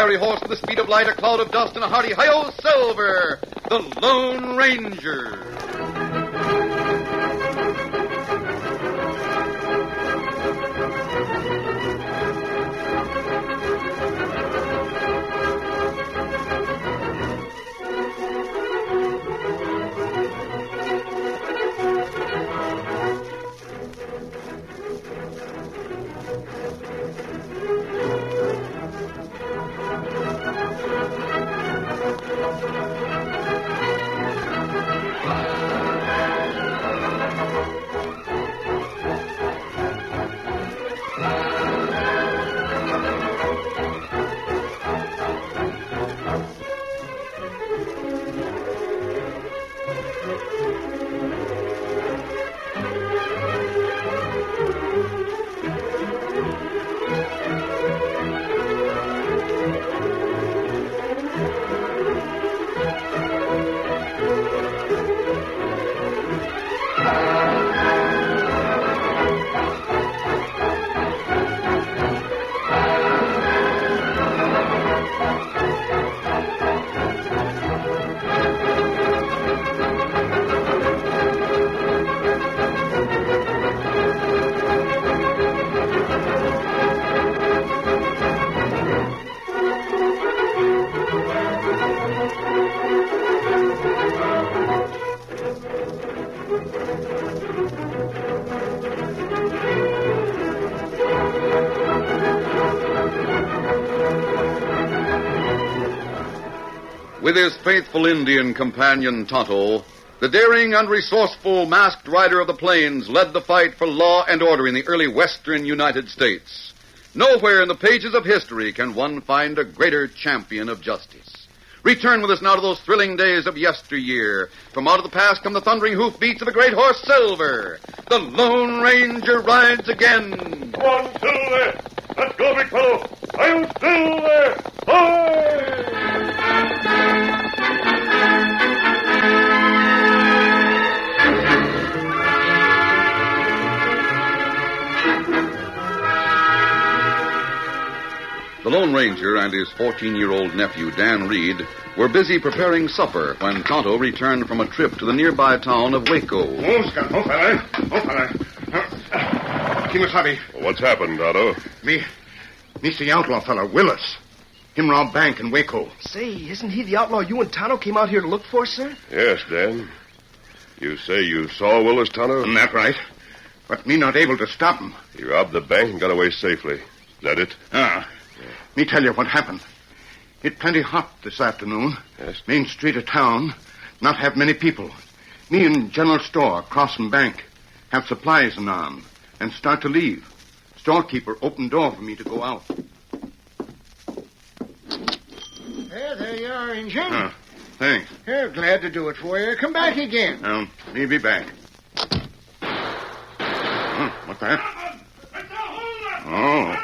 fiery horse with the speed of light, a cloud of dust, and a hearty hi-yo Silver, the Lone Ranger. With his faithful Indian companion Tonto, the daring and resourceful masked rider of the plains led the fight for law and order in the early western United States. Nowhere in the pages of history can one find a greater champion of justice. Return with us now to those thrilling days of yesteryear. From out of the past come the thundering hoofbeats of a great horse, Silver. The Lone Ranger rides again. Come on, Silver. Let's go, big fellow. I'm Silver. Hi! The Lone Ranger and his 14-year-old nephew, Dan Reed, were busy preparing supper when Tonto returned from a trip to the nearby town of Waco. Oh, Scott. Oh, fella. Kimasabi. What's happened, Tonto? Me see outlaw fella, Willis. Him rob bank in Waco. Say, isn't he the outlaw you and Tonto came out here to look for, sir? Yes, Dan. You say you saw Willis, Tonto? That right. But me not able to stop him. He robbed the bank and got away safely. Is that it? Me tell you what happened. It plenty hot this afternoon. Yes? Main street of town. Not have many people. Me in general store, crossing bank. Have supplies and on. And start to leave. Storekeeper open door for me to go out. There you are, Injun. Thanks. Yeah, glad to do it for you. Come back again. Me be back. What's that? Oh.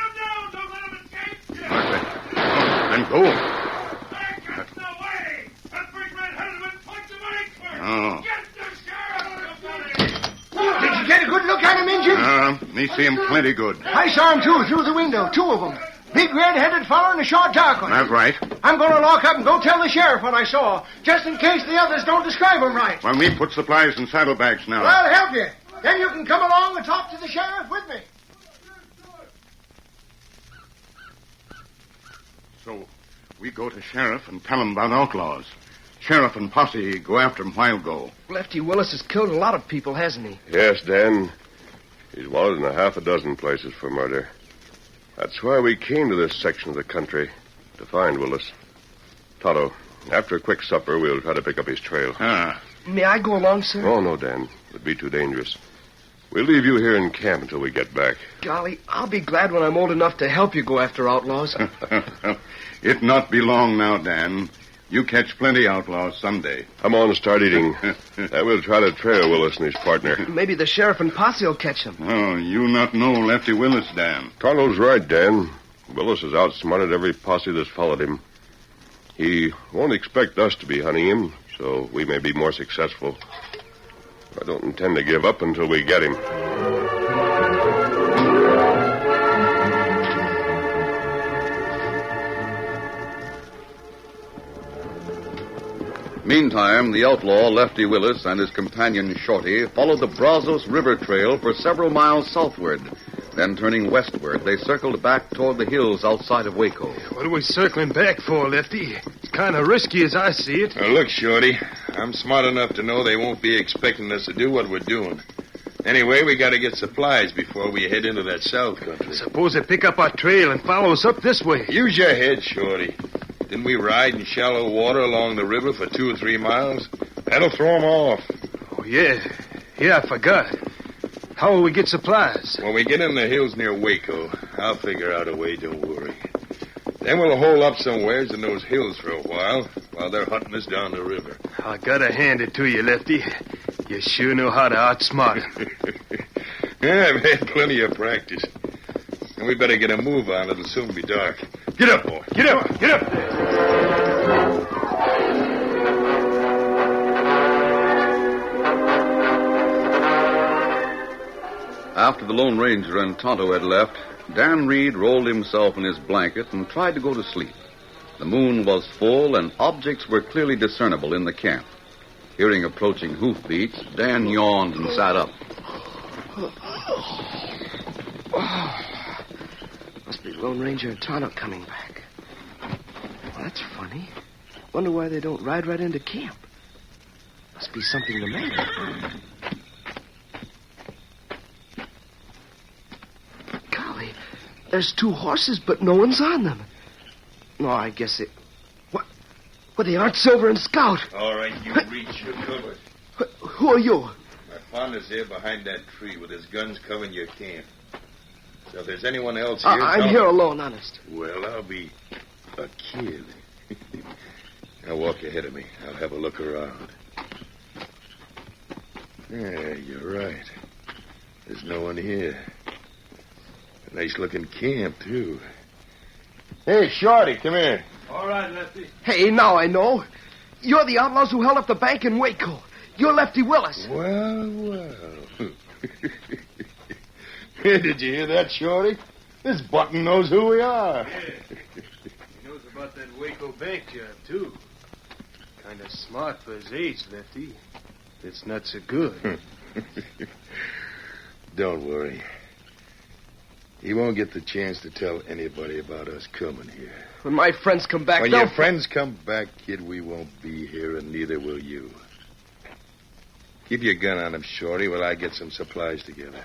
Then go. Oh. Did you get a good look at him, Injun? Me see him plenty good. I saw him, too, through the window. Two of them. Big red-headed fella and a short dark one. That's right. I'm going to lock up and go tell the sheriff what I saw, just in case the others don't describe him right. Well, me put supplies in saddlebags now. Well, I'll help you. Then you can come along and talk to the sheriff with me. So, we go to sheriff and tell him about outlaws. Sheriff and posse go after him while go. Lefty Willis has killed a lot of people, hasn't he? Yes, Dan. He's wanted in a half a dozen places for murder. That's why we came to this section of the country, to find Willis. Tonto, after a quick supper, we'll try to pick up his trail. May I go along, sir? Oh, no, Dan. It'd be too dangerous. We'll leave you here in camp until we get back. Golly, I'll be glad when I'm old enough to help you go after outlaws. It not be long now, Dan. You catch plenty outlaws someday. Come on, start eating. Then we'll try to trail Willis and his partner. Maybe the sheriff and posse will catch him. Oh, you not know Lefty Willis, Dan. Tonto's right, Dan. Willis has outsmarted every posse that's followed him. He won't expect us to be hunting him, so we may be more successful. I don't intend to give up until we get him. Meantime, the outlaw, Lefty Willis, and his companion, Shorty, followed the Brazos River Trail for several miles southward. Then, turning westward, they circled back toward the hills outside of Waco. What are we circling back for, Lefty? It's kind of risky as I see it. Now, look, Shorty, I'm smart enough to know they won't be expecting us to do what we're doing. Anyway, we got to get supplies before we head into that south country. Suppose they pick up our trail and follow us up this way. Use your head, Shorty. Didn't we ride in shallow water along the river for 2 or 3 miles? That'll throw 'em off. Oh, yeah. Yeah, I forgot. How will we get supplies? When we get in the hills near Waco, I'll figure out a way, don't worry. Then we'll hole up somewheres in those hills for a while they're hunting us down the river. I gotta hand it to you, Lefty. You sure know how to outsmart 'em. Yeah, I've had plenty of practice. And we better get a move on. It'll soon be dark. Get up, boy. Get up. Get up there. After the Lone Ranger and Tonto had left, Dan Reed rolled himself in his blanket and tried to go to sleep. The moon was full and objects were clearly discernible in the camp. Hearing approaching hoofbeats, Dan yawned and sat up. Must be Lone Ranger and Tonto coming back. Well, that's funny. Wonder why they don't ride right into camp. Must be something the matter. Golly, there's 2 horses, but no one's on them. No, I guess it... What? Well, they aren't Silver and Scout. All right, you reach your cover. Who are you? My partner's there behind that tree with his guns covering your camp. So if there's anyone else here... I'm here alone, honest. Well, I'll be a kid. Now walk ahead of me. I'll have a look around. Yeah, you're right. There's no one here. A nice-looking camp, too. Hey, Shorty, come here. All right, Lefty. Hey, now I know. You're the outlaws who held up the bank in Waco. You're Lefty Willis. Well. Did you hear that, Shorty? This button knows who we are. Yeah. He knows about that Waco bank job, too. Kind of smart for his age, Lefty. It's not so good. Don't worry. He won't get the chance to tell anybody about us coming here. When my friends come back, When they'll... your friends come back, kid, we won't be here, and neither will you. Keep your gun on him, Shorty, while I get some supplies together.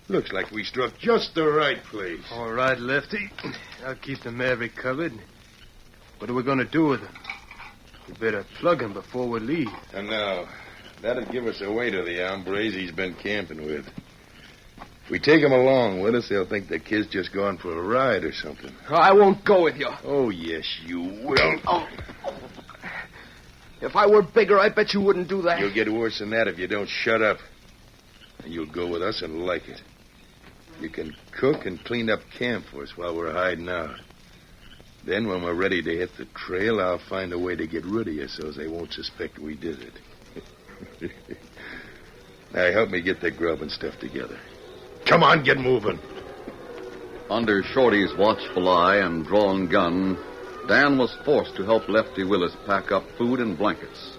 Looks like we struck just the right place. All right, Lefty. I'll keep the Maverick covered. What are we going to do with him? We better plug him before we leave. And now, that'll give us away to the hombres he's been camping with. If we take him along with us, they'll think the kid's just gone for a ride or something. I won't go with you. Oh, yes, you will. Oh. If I were bigger, I bet you wouldn't do that. You'll get worse than that if you don't shut up. And you'll go with us and like it. You can cook and clean up camp for us while we're hiding out. Then when we're ready to hit the trail, I'll find a way to get rid of you so they won't suspect we did it. Now, help me get the grub and stuff together. Come on, get moving. Under Shorty's watchful eye and drawn gun, Dan was forced to help Lefty Willis pack up food and blankets.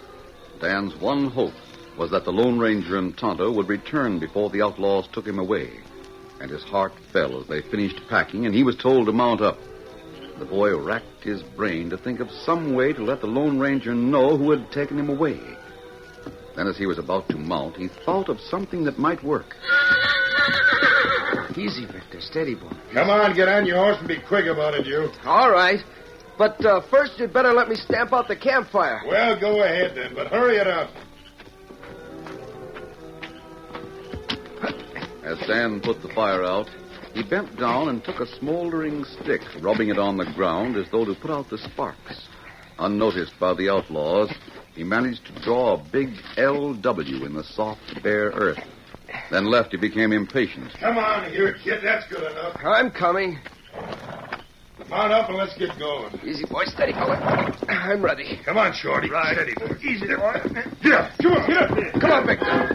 Dan's one hope was that the Lone Ranger and Tonto would return before the outlaws took him away. And his heart fell as they finished packing, and he was told to mount up. The boy racked his brain to think of some way to let the Lone Ranger know who had taken him away. Then as he was about to mount, he thought of something that might work. Easy, Victor. Steady, boy. Come on, get on your horse and be quick about it, you. All right. But first you'd better let me stamp out the campfire. Well, go ahead then, but hurry it up. As Dan put the fire out, he bent down and took a smoldering stick, rubbing it on the ground as though to put out the sparks. Unnoticed by the outlaws, he managed to draw a big LW in the soft, bare earth. Then Lefty became impatient. Come on here, kid. That's good enough. I'm coming. Mount up and let's get going. Easy, boy. Steady, fella. I'm ready. Come on, Shorty. Right. Steady, boy. Easy there, boy. Get up. Come on, get up there. Come on, Victor.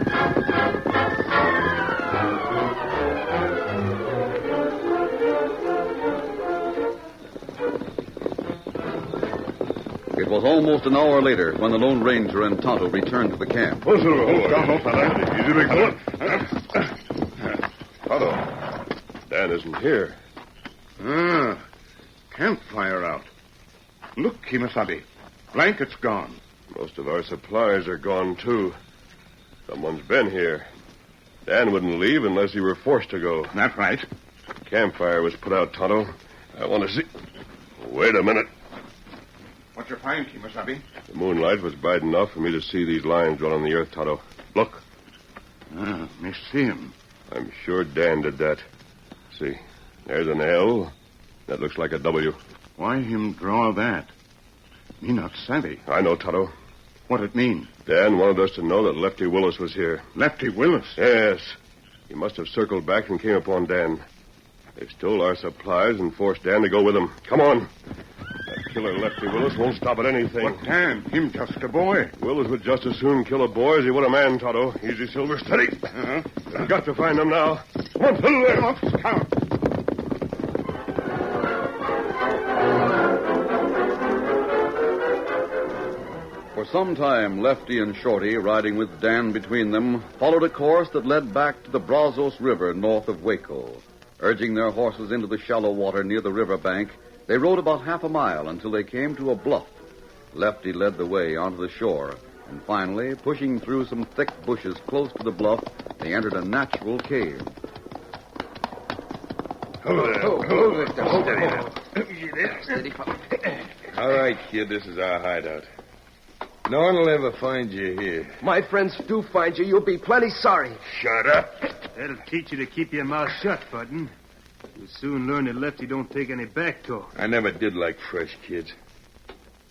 It was almost an hour later when the Lone Ranger and Tonto returned to the camp. Oh, Silver, hold on, fella. Easy, big fella. Tonto, Dan isn't here. Campfire out. Look, Kimasabi. Blankets gone. Most of our supplies are gone, too. Someone's been here. Dan wouldn't leave unless he were forced to go. That's right. Campfire was put out, Tonto. I want to see... Wait a minute. What you find, Kimasabi? The moonlight was bright enough for me to see these lines drawn on the earth, Tonto. Look. Me see him. I'm sure Dan did that. See, there's an L. That looks like a W. Why him draw that? Me not savvy. I know, Tonto. What it mean? Dan wanted us to know that Lefty Willis was here. Lefty Willis? Yes. He must have circled back and came upon Dan. They stole our supplies and forced Dan to go with them. Come on. That killer Lefty Willis won't stop at anything. But Dan, him just a boy. Willis would just as soon kill a boy as he would a man, Tonto. Easy, Silver. Steady. I've got to find them now. Come on, fiddle there. Come on, Scout. For some time, Lefty and Shorty, riding with Dan between them, followed a course that led back to the Brazos River north of Waco. Urging their horses into the shallow water near the river bank, they rode about half a mile until they came to a bluff. Lefty led the way onto the shore, and finally, pushing through some thick bushes close to the bluff, they entered a natural cave. All right, kid, this is our hideout. No one will ever find you here. My friends do find you, you'll be plenty sorry. Shut up. That'll teach you to keep your mouth shut, Button. You'll soon learn that Lefty don't take any back talk. I never did like fresh kids.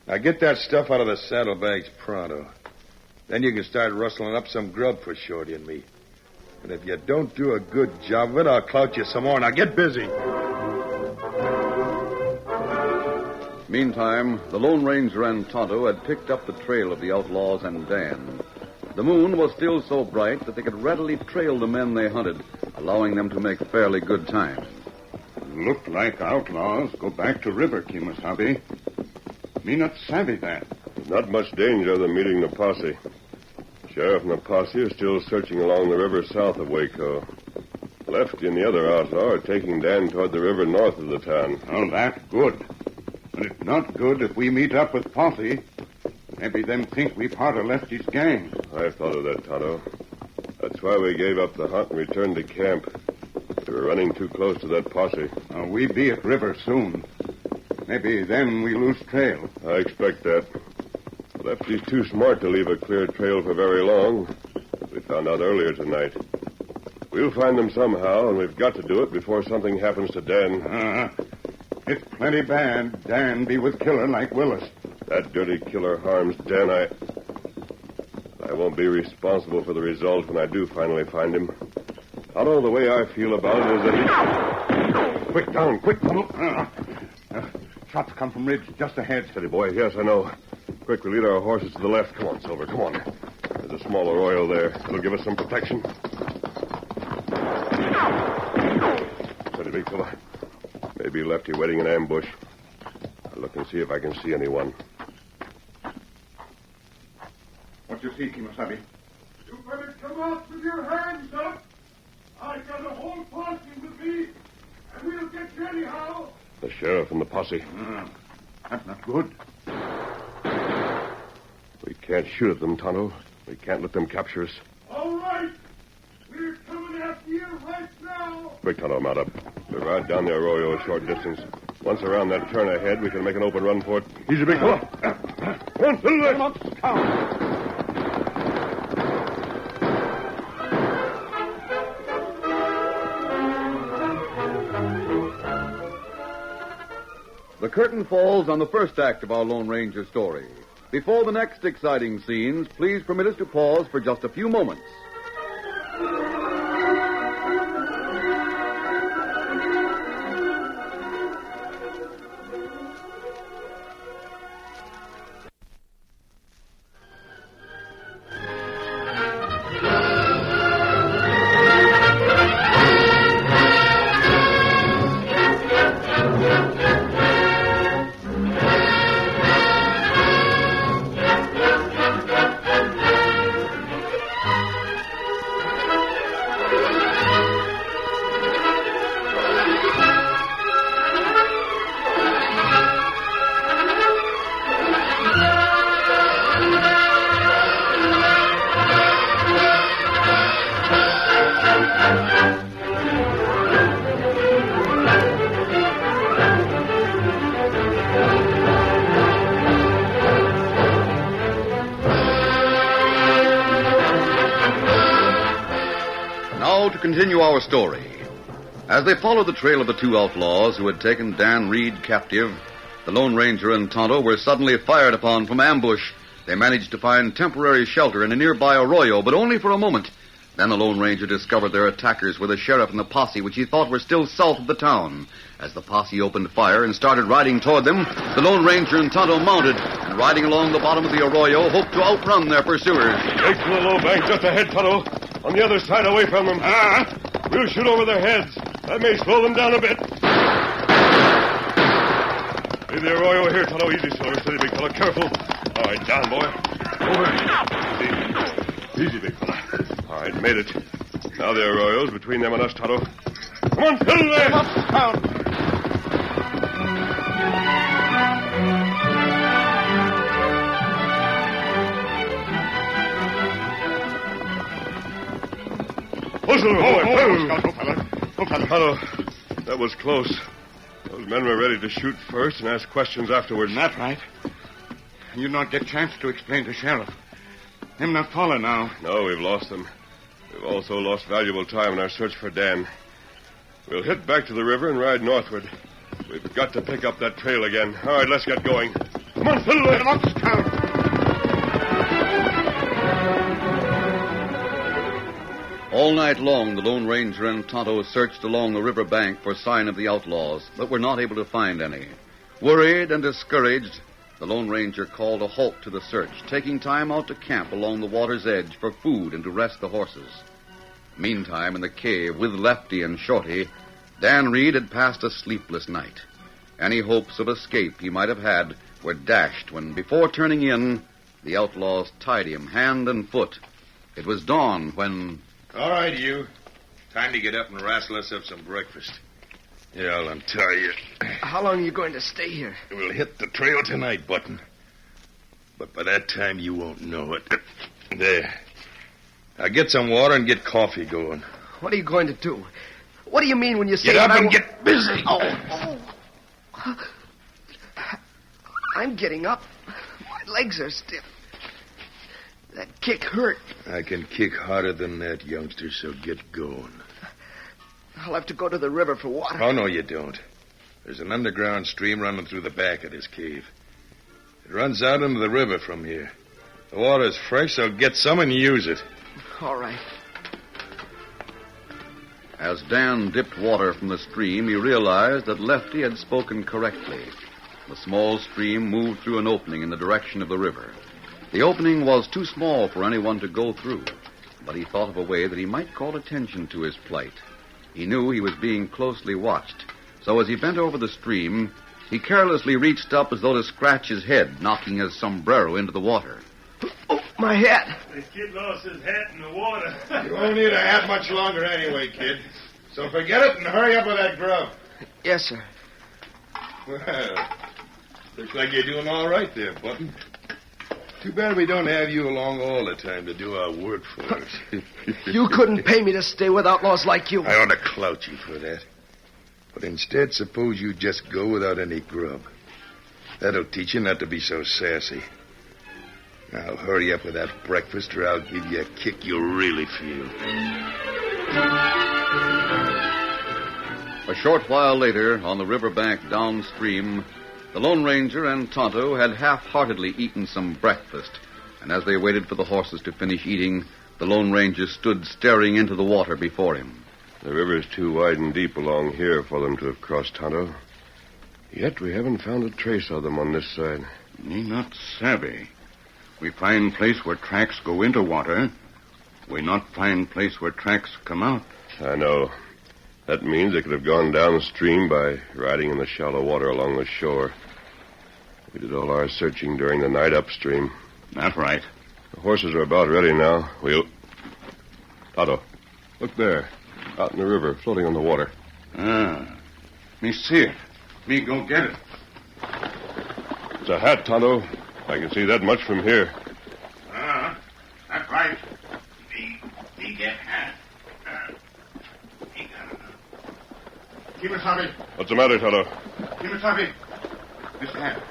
Now get that stuff out of the saddlebags pronto. Then you can start rustling up some grub for Shorty and me. And if you don't do a good job of it, I'll clout you some more. Now get busy. Meantime, the Lone Ranger and Tonto had picked up the trail of the outlaws and Dan. The moon was still so bright that they could readily trail the men they hunted, allowing them to make fairly good time. Look like outlaws go back to river, Kimasabi. Me not savvy that. Not much danger of them meeting the posse. Sheriff and the posse are still searching along the river south of Waco. Lefty and the other outlaw are taking Dan toward the river north of the town. Oh, that's good. But it's not good if we meet up with posse. Maybe them think we part of Lefty's gang. I've thought of that, Tonto. That's why we gave up the hunt and returned to camp. We were running too close to that posse. We be at river soon. Maybe then we lose trail. I expect that. Lefty's too smart to leave a clear trail for very long. We found out earlier tonight. We'll find them somehow, and we've got to do it before something happens to Dan. It's plenty bad Dan be with killer like Willis. That dirty killer harms Dan. I won't be responsible for the result when I do finally find him. Tonto, the way I feel about it is that he... Quick down, quick. Shots come from ridge just ahead. Steady, boy. Yes, I know. Quick, we'll lead our horses to the left. Come on, Silver, come on. There's a small arroyo there. It'll give us some protection. Steady, big fella. Maybe Lefty waiting in ambush. I'll look and see if I can see anyone. What you see, Kimasabi? You better come out with your hands up. I got a whole posse with me, and we'll get you anyhow. The sheriff and the posse. That's not good. We can't shoot at them, Tonto. We can't let them capture us. All right. We're coming after you right now. Quick, Tonto, mount up. We'll ride down the arroyo a short distance. Once around that turn ahead, we can make an open run for it. Easy, big fella. Come on, fiddle there. Come on, The curtain falls on the first act of our Lone Ranger story. Before the next exciting scenes, please permit us to pause for just a few moments. continue our story. As they followed the trail of the two outlaws who had taken Dan Reed captive, the Lone Ranger and Tonto were suddenly fired upon from ambush. They managed to find temporary shelter in a nearby arroyo, but only for a moment. Then the Lone Ranger discovered their attackers were the sheriff and the posse, which he thought were still south of the town. As the posse opened fire and started riding toward them, the Lone Ranger and Tonto mounted, and riding along the bottom of the arroyo, hoped to outrun their pursuers. Take to the low bank just ahead, Tonto. On the other side, away from them. We'll shoot over their heads. That may slow them down a bit. Leave the arroyo here, Tonto. Easy, Silver. Steady, big fella. Careful. All right, down, boy. Over. Easy, big fella. All right, made it. Now the arroyo's between them and us, Tonto. Come on, fill there. Come up, Count. Tonto, that was close. Those men were ready to shoot first and ask questions afterwards. That's right. You not get chance to explain to Sheriff. Him not follow now. No, we've lost them. We've also lost valuable time in our search for Dan. We'll hit back to the river and ride northward. We've got to pick up that trail again. All right, let's get going. Come on, fiddle it. Come on, Scout. All night long, the Lone Ranger and Tonto searched along the river bank for sign of the outlaws, but were not able to find any. Worried and discouraged, the Lone Ranger called a halt to the search, taking time out to camp along the water's edge for food and to rest the horses. Meantime, in the cave with Lefty and Shorty, Dan Reed had passed a sleepless night. Any hopes of escape he might have had were dashed when, before turning in, the outlaws tied him hand and foot. It was dawn when... All right, you. Time to get up and wrestle us up some breakfast. Yeah, I'll untie you. How long are you going to stay here? We'll hit the trail tonight, Button. But by that time, you won't know it. There. Now get some water and get coffee going. What are you going to do? What do you mean when you say... Get up and get busy. Oh. I'm getting up. My legs are stiff. That kick hurt. I can kick harder than that, youngster, so get going. I'll have to go to the river for water. Oh, no, you don't. There's an underground stream running through the back of this cave. It runs out into the river from here. The water's fresh, so get some and use it. All right. As Dan dipped water from the stream, he realized that Lefty had spoken correctly. The small stream moved through an opening in the direction of the river. The opening was too small for anyone to go through, but he thought of a way that he might call attention to his plight. He knew he was being closely watched, so as he bent over the stream, he carelessly reached up as though to scratch his head, knocking his sombrero into the water. Oh, my hat. The kid lost his hat in the water. You won't need a hat much longer anyway, kid. So forget it and hurry up with that grub. Yes, sir. Well, looks like you're doing all right there, Button. Too bad we don't have you along all the time to do our work for us. You couldn't pay me to stay with outlaws like you. I ought to clout you for that. But instead, suppose you just go without any grub. That'll teach you not to be so sassy. Now, hurry up with that breakfast, or I'll give you a kick you'll really feel. A short while later, on the riverbank downstream, the Lone Ranger and Tonto had half-heartedly eaten some breakfast, and as they waited for the horses to finish eating, the Lone Ranger stood staring into the water before him. The river's too wide and deep along here for them to have crossed, Tonto. Yet we haven't found a trace of them on this side. Me not savvy. We find place where tracks go into water. We not find place where tracks come out. I know. That means they could have gone downstream by riding in the shallow water along the shore. We did all our searching during the night upstream. That's right. The horses are about ready now. Tonto, look there. Out in the river, floating on the water. Me see it. Me go get it. It's a hat, Tonto. I can see that much from here. That's right. Me get hat. Kimasabi. What's the matter, Tonto? Kimasabi. This hat.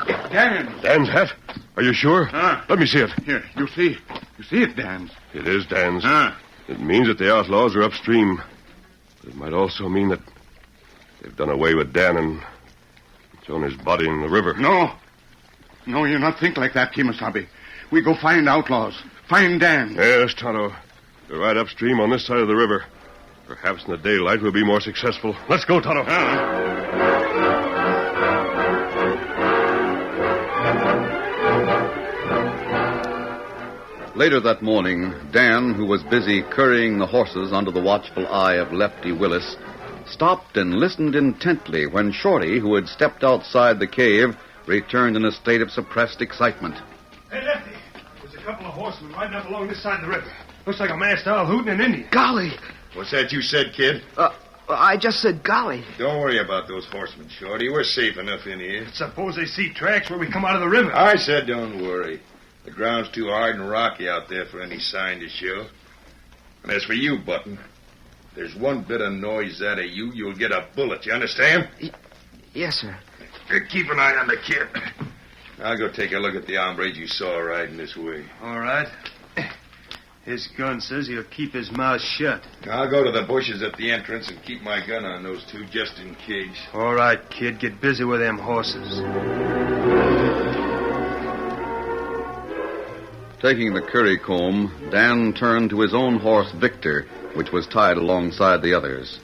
It's Dan's. Dan's hat? Are you sure? Let me see it. Here, you see. You see it, Dan's. It is Dan's. It means that the outlaws are upstream. But it might also mean that they've done away with Dan and thrown his body in the river. No. No, you not think like that, Kemosabe. We go find outlaws. Find Dan. Yes, Tonto. They're right upstream on this side of the river. Perhaps in the daylight we'll be more successful. Let's go, Tonto. Later that morning, Dan, who was busy currying the horses under the watchful eye of Lefty Willis, stopped and listened intently when Shorty, who had stepped outside the cave, returned in a state of suppressed excitement. Hey, Lefty. There's a couple of horsemen riding up along this side of the river. Looks like a masked owl hooting an Indian. Golly. What's that you said, kid? I just said golly. Don't worry about those horsemen, Shorty. We're safe enough in here. Suppose they see tracks where we come out of the river. I said don't worry. The ground's too hard and rocky out there for any sign to show. And as for you, Button, if there's one bit of noise out of you, you'll get a bullet. You understand? Yes, sir. Keep an eye on the kid. I'll go take a look at the hombres you saw riding this way. All right. His gun says he'll keep his mouth shut. I'll go to the bushes at the entrance and keep my gun on those two just in case. All right, kid. Get busy with them horses. Taking the curry comb, Dan turned to his own horse, Victor, which was tied alongside the others.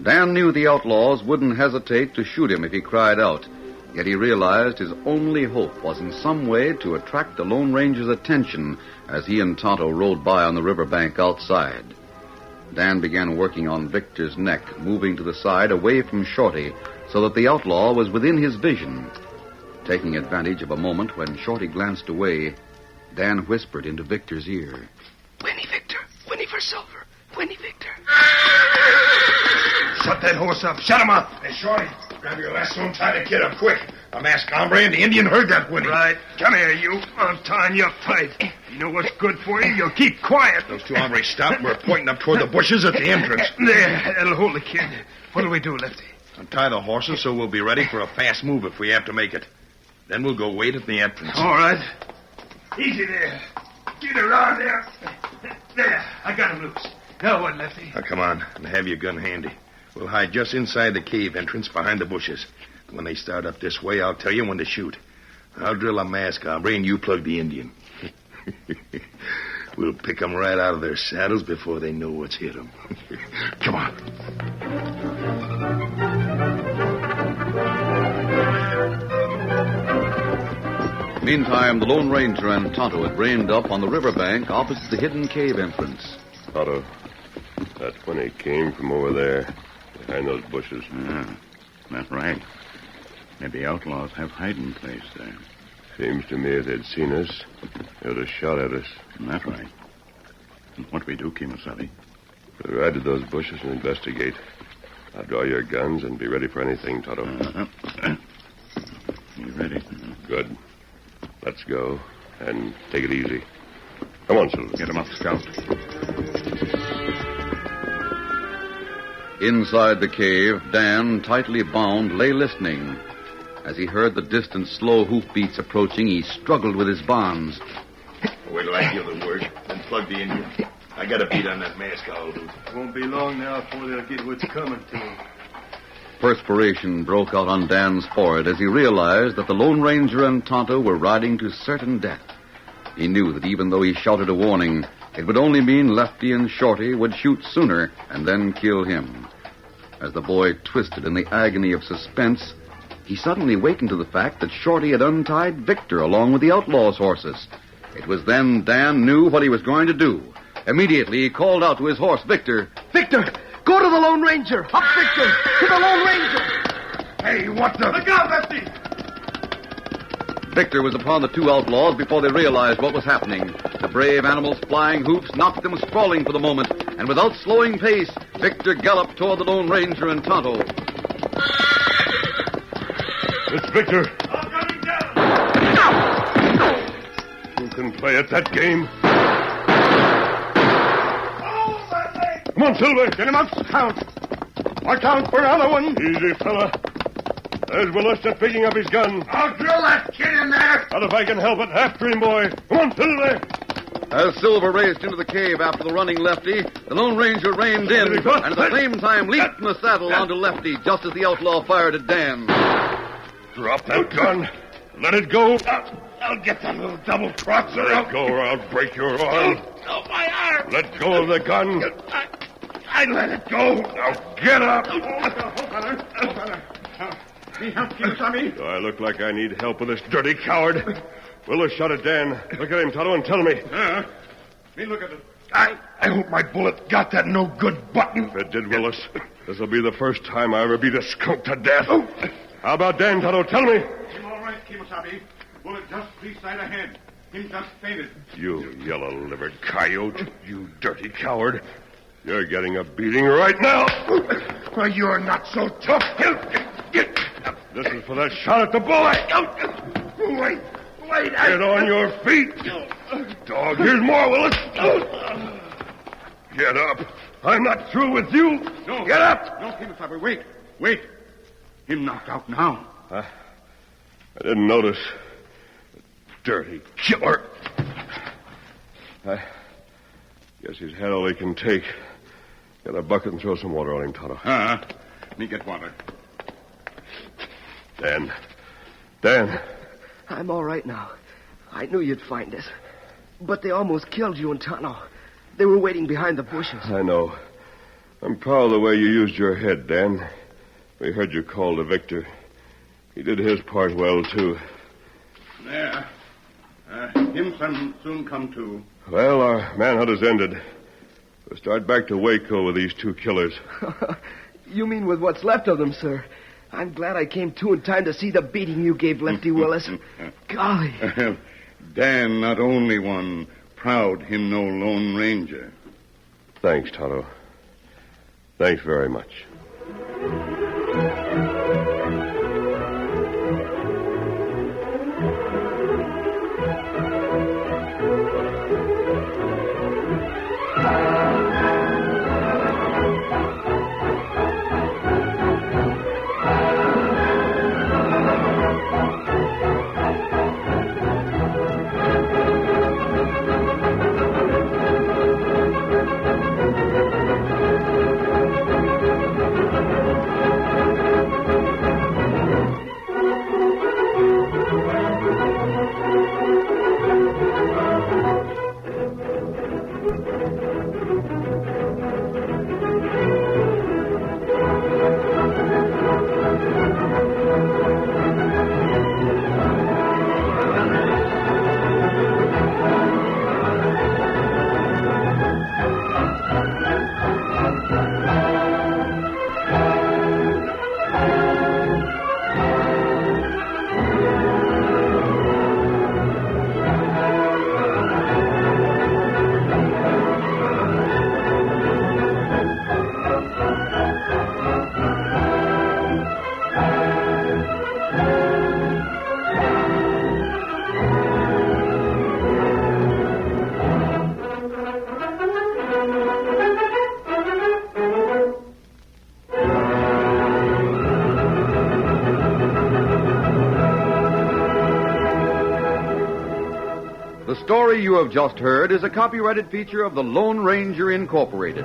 Dan knew the outlaws wouldn't hesitate to shoot him if he cried out, yet he realized his only hope was in some way to attract the Lone Ranger's attention as he and Tonto rode by on the riverbank outside. Dan began working on Victor's neck, moving to the side away from Shorty so that the outlaw was within his vision. Taking advantage of a moment when Shorty glanced away, Dan whispered into Victor's ear. Whinny, Victor. Whinny for silver. Whinny, Victor. Shut that horse up. Shut him up. Hey, Shorty, grab your lasso and tie the kid up quick. A masked hombre and the Indian heard that whinny. Right. Come here, you. I'm tying you up tight. You know what's good for you? You'll keep quiet. Those two hombres stopped. We're pointing up toward the bushes at the entrance. There. That'll hold the kid. What'll we do, Lefty? Untie the horses so we'll be ready for a fast move if we have to make it. Then we'll go wait at the entrance. All right. Easy there. Get around there. There. I got him loose. Now what, Lefty? Now, come on, and have your gun handy. We'll hide just inside the cave entrance behind the bushes. When they start up this way, I'll tell you when to shoot. I'll drill a mask hombre, and you plug the Indian. We'll pick them right out of their saddles before they know what's hit them. Come on. Meantime, the Lone Ranger and Tonto had reined up on the riverbank opposite the hidden cave entrance. Tonto, that whinny came from over there, behind those bushes. That's right. Maybe outlaws have hiding place there. Seems to me if they'd seen us, they would have shot at us. That's right. And what we do, Kemosabe? We'll ride to those bushes and investigate. I'll draw your guns and be ready for anything, Tonto. You ready? Good. Let's go and take it easy. Come on, Silver. Get him up, Scout. Inside the cave, Dan, tightly bound, lay listening. As he heard the distant, slow hoofbeats approaching, he struggled with his bonds. Wait till I give the word, then plug the Indian. I got a beat on that mask owl. Won't be long now before they'll get what's coming to them. Perspiration broke out on Dan's forehead as he realized that the Lone Ranger and Tonto were riding to certain death. He knew that even though he shouted a warning, it would only mean Lefty and Shorty would shoot sooner and then kill him. As the boy twisted in the agony of suspense, he suddenly wakened to the fact that Shorty had untied Victor along with the outlaw's horses. It was then Dan knew what he was going to do. Immediately, he called out to his horse, Victor. Victor! Go to the Lone Ranger! Up, Victor! To the Lone Ranger! Hey, what the... Look out, Lefty! Victor was upon the two outlaws before they realized what was happening. The brave animal's flying hoofs knocked them sprawling for the moment, and without slowing pace, Victor galloped toward the Lone Ranger and Tonto. It's Victor. I'm coming down! Who can play at that game? Oh, my leg! Come on, Silver. Get him up, Scout. Watch out for another one. Easy, fella. There's Willis just picking up his gun. I'll drill that kid in there. Not if I can help it. After him, boy. Come on, Silver. As Silver raced into the cave after the running Lefty, the Lone Ranger reined in, and at the same time leaped from the saddle onto Lefty just as the outlaw fired at Dan. Drop that gun. Let it go. I'll get that little double-crosser. Let it go or I'll break your arm. Oh, my arm. Let go of the gun. I let it go. Now get up. Me help you, Sammy? Do I look like I need help with this dirty coward? Willis shot at Dan. Look at him, Tonto, and tell me. Me look at it. I hope my bullet got that no-good button. If it did, Willis, this will be the first time I ever beat a skunk to death. How about Dan, Tonto? Tell me. Him all right, Kemosabe. Bullet just 3 side ahead. Him just fainted. You yellow-livered coyote. You dirty coward. You're getting a beating right now. Well, you're not so tough. This is for that shot at the bullet. Wait. Get on your feet. Dog, here's more, Willis. Get up. I'm not through with you. No. Get up. No, Kemosabe, wait. Him knocked out now. I didn't notice. Dirty killer. I guess he's had all he can take. Get a bucket and throw some water on him, Tonto. Me get water. Dan. I'm all right now. I knew you'd find us. But they almost killed you and Tonto. They were waiting behind the bushes. I know. I'm proud of the way you used your head, Dan. We heard you call to Victor. He did his part well, too. There. Him soon come to. Well, our manhunt has ended. We'll start back to Waco with these 2 killers. You mean with what's left of them, sir? I'm glad I came to in time to see the beating you gave Lefty Willis. Golly. Dan not only one, proud him no Lone Ranger. Thanks, Tonto. Thanks very much. The story you have just heard is a copyrighted feature of the Lone Ranger Incorporated.